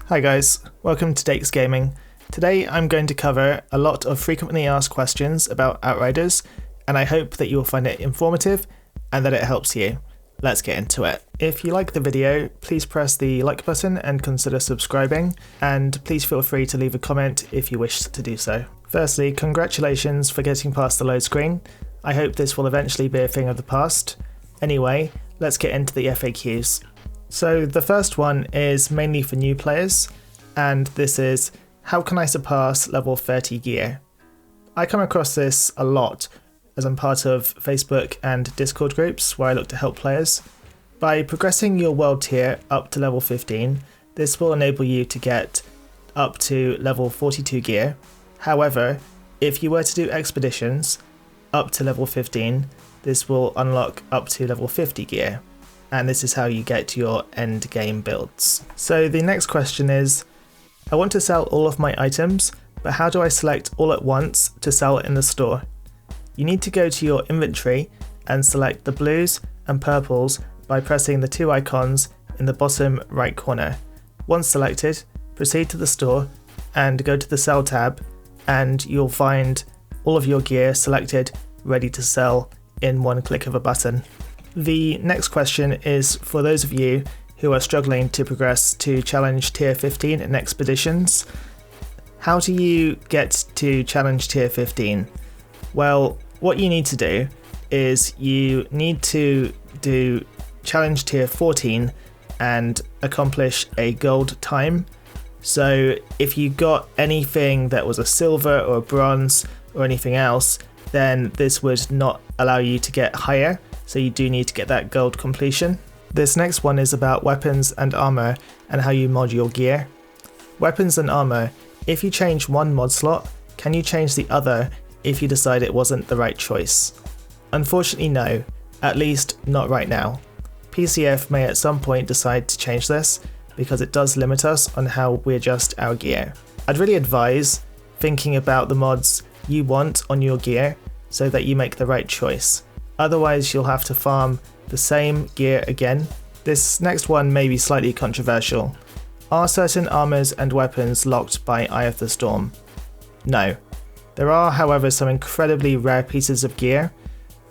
Hi guys, welcome to Dakes Gaming. Today I'm going to cover a lot of frequently asked questions about Outriders, and I hope that you will find it informative and that it helps you. Let's get into it. If you like the video, please press the like button and consider subscribing, and please feel free to leave a comment if you wish to do so. Firstly, congratulations for getting past the load screen. I hope this will eventually be a thing of the past. Anyway, let's get into the FAQs. So the first one is mainly for new players, and this is, how can I surpass level 30 gear? I come across this a lot as I'm part of Facebook and Discord groups where I look to help players. By progressing your world tier up to level 15, this will enable you to get up to level 42 gear. However, if you were to do expeditions up to level 15, this will unlock up to level 50 gear. And this is how you get your end game builds. So the next question is, I want to sell all of my items, but how do I select all at once to sell in the store? You need to go to your inventory and select the blues and purples by pressing the two icons in the bottom right corner. Once selected, proceed to the store and go to the sell tab, and you'll find all of your gear selected, ready to sell in one click of a button. The next question is for those of you who are struggling to progress to challenge tier 15 in expeditions. How do you get to challenge tier 15? Well, what you need to do is you need to do challenge tier 14 and accomplish a gold time. So if you got anything that was a silver or a bronze or anything else, then this would not allow you to get higher. So you do need to get that gold completion. This next one is about weapons and armor and how you mod your gear. Weapons and armor, if you change one mod slot, can you change the other if you decide it wasn't the right choice? Unfortunately no, at least not right now. PCF may at some point decide to change this because it does limit us on how we adjust our gear. I'd really advise thinking about the mods you want on your gear so that you make the right choice. Otherwise, you'll have to farm the same gear again. This next one may be slightly controversial. Are certain armors and weapons locked by Eye of the Storm? No. There are, however, some incredibly rare pieces of gear.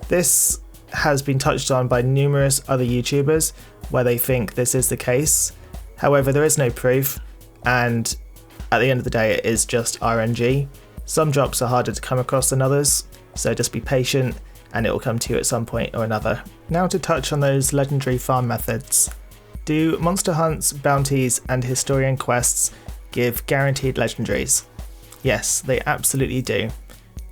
This has been touched on by numerous other YouTubers where they think this is the case. However, there is no proof, and at the end of the day, it is just RNG. Some drops are harder to come across than others, so just be patient and it will come to you at some point or another. Now to touch on those legendary farm methods. Do monster hunts, bounties, and historian quests give guaranteed legendaries? Yes, they absolutely do.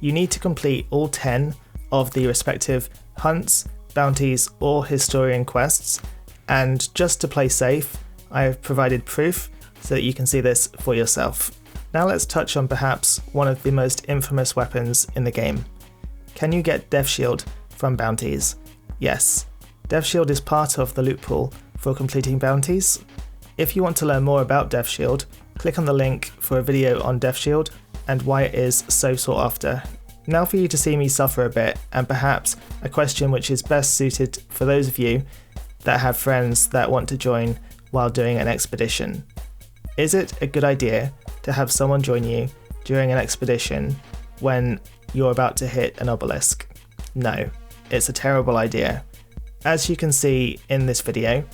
You need to complete all 10 of the respective hunts, bounties, or historian quests, and just to play safe, I have provided proof so that you can see this for yourself. Now let's touch on perhaps one of the most infamous weapons in the game. Can you get Death Shield from bounties? Yes, Death Shield is part of the loot pool for completing bounties. If you want to learn more about Death Shield, click on the link for a video on Death Shield and why it is so sought after. Now for you to see me suffer a bit, and perhaps a question which is best suited for those of you that have friends that want to join while doing an expedition. Is it a good idea to have someone join you during an expedition when you're about to hit an obelisk? No, it's a terrible idea. As you can see in this video,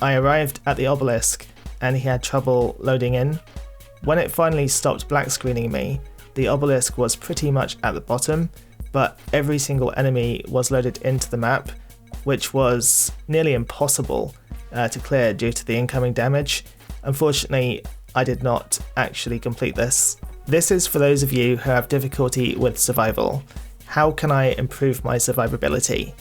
I arrived at the obelisk and he had trouble loading in. When it finally stopped black screening me, the obelisk was pretty much at the bottom, but every single enemy was loaded into the map, which was nearly impossible to clear due to the incoming damage. Unfortunately, I did not actually complete this. This is for those of you who have difficulty with survival. How can I improve my survivability?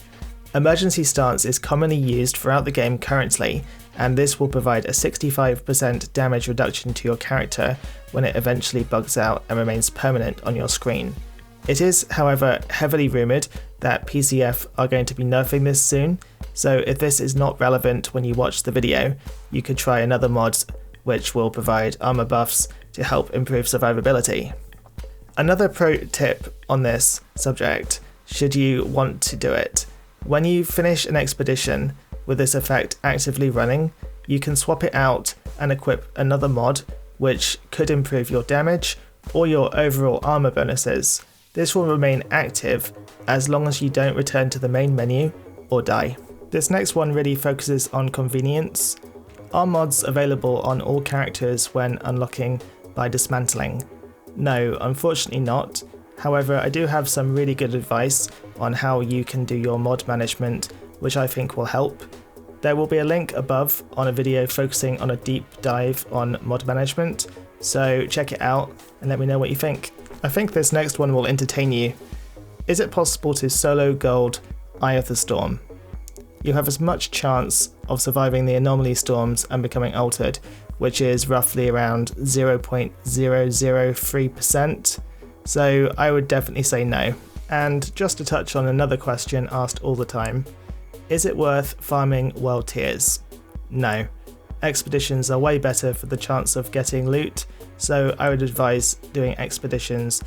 Emergency stance is commonly used throughout the game currently, and this will provide a 65% damage reduction to your character when it eventually bugs out and remains permanent on your screen. It is, however, heavily rumoured that PCF are going to be nerfing this soon, so if this is not relevant when you watch the video, you could try another mod which will provide armor buffs to help improve survivability. Another pro tip on this subject, should you want to do it, when you finish an expedition with this effect actively running, you can swap it out and equip another mod which could improve your damage or your overall armor bonuses. This will remain active as long as you don't return to the main menu or die. This next one really focuses on convenience. Are mods available on all characters when unlocking by dismantling? No, unfortunately not. However, I do have some really good advice on how you can do your mod management, which I think will help. There will be a link above on a video focusing on a deep dive on mod management, so check it out and let me know what you think. I think this next one will entertain you. Is it possible to solo gold Eye of the Storm? You have as much chance of surviving the Anomaly storms and becoming altered, which is roughly around 0.003%, so I would definitely say no. And just to touch on another question asked all the time, is it worth farming world tiers? No. Expeditions are way better for the chance of getting loot, so I would advise doing expeditions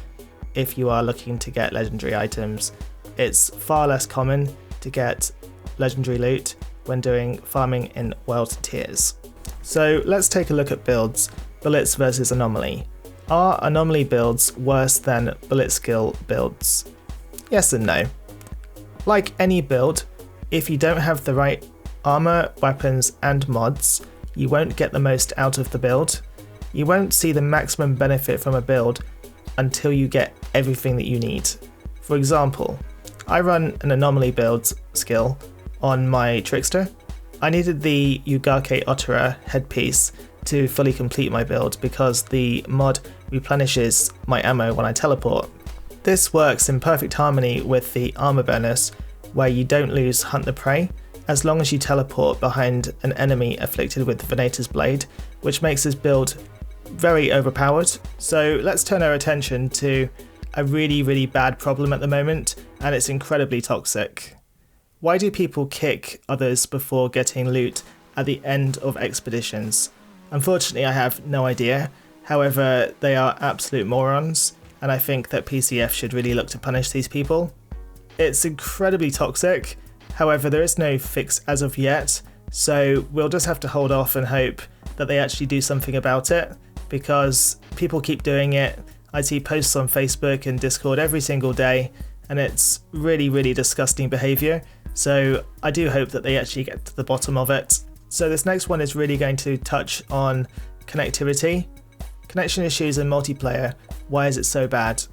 if you are looking to get legendary items. It's far less common to get legendary loot when doing farming in world tiers. So let's take a look at builds, bullets versus anomaly. Are anomaly builds worse than bullet skill builds? Yes and no. Like any build, if you don't have the right armor, weapons and mods, you won't get the most out of the build. You won't see the maximum benefit from a build until you get everything that you need. For example, I run an anomaly build skill on my Trickster. I needed the Ugake Otterer headpiece to fully complete my build because the mod replenishes my ammo when I teleport. This works in perfect harmony with the armor bonus where you don't lose Hunt the Prey as long as you teleport behind an enemy afflicted with Venator's Blade, which makes this build very overpowered. So let's turn our attention to a really bad problem at the moment, and it's incredibly toxic. Why do people kick others before getting loot at the end of expeditions? Unfortunately, I have no idea. However, they are absolute morons, and I think that PCF should really look to punish these people. It's incredibly toxic. However, there is no fix as of yet, so we'll just have to hold off and hope that they actually do something about it, because people keep doing it. I see posts on Facebook and Discord every single day, and it's really disgusting behaviour, so I do hope that they actually get to the bottom of it. So this next one is really going to touch on connectivity. Connection issues in multiplayer, why is it so bad?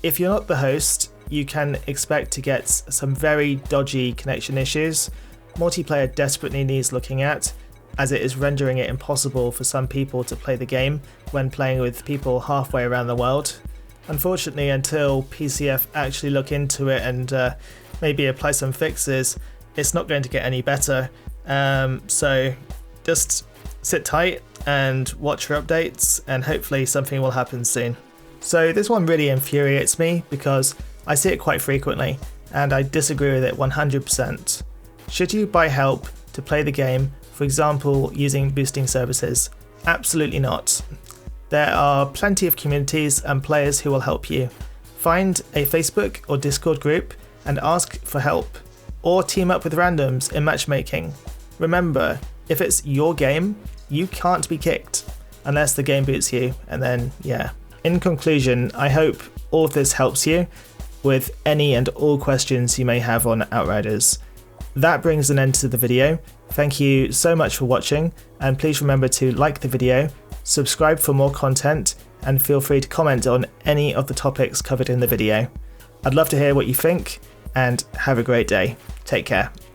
If you're not the host, you can expect to get some very dodgy connection issues. Multiplayer desperately needs looking at, as it is rendering it impossible for some people to play the game when playing with people halfway around the world. Unfortunately, until PCF actually look into it and maybe apply some fixes, it's not going to get any better. So just sit tight and watch for updates, and hopefully something will happen soon. So this one really infuriates me because I see it quite frequently, and I disagree with it 100%. Should you buy help to play the game, for example using boosting services? Absolutely not. There are plenty of communities and players who will help you. Find a Facebook or Discord group and ask for help, or team up with randoms in matchmaking. Remember, if it's your game, you can't be kicked unless the game boots you, and then yeah. In conclusion, I hope all of this helps you with any and all questions you may have on Outriders. That brings an end to the video. Thank you so much for watching, and please remember to like the video, subscribe for more content, and feel free to comment on any of the topics covered in the video. I'd love to hear what you think, and have a great day. Take care.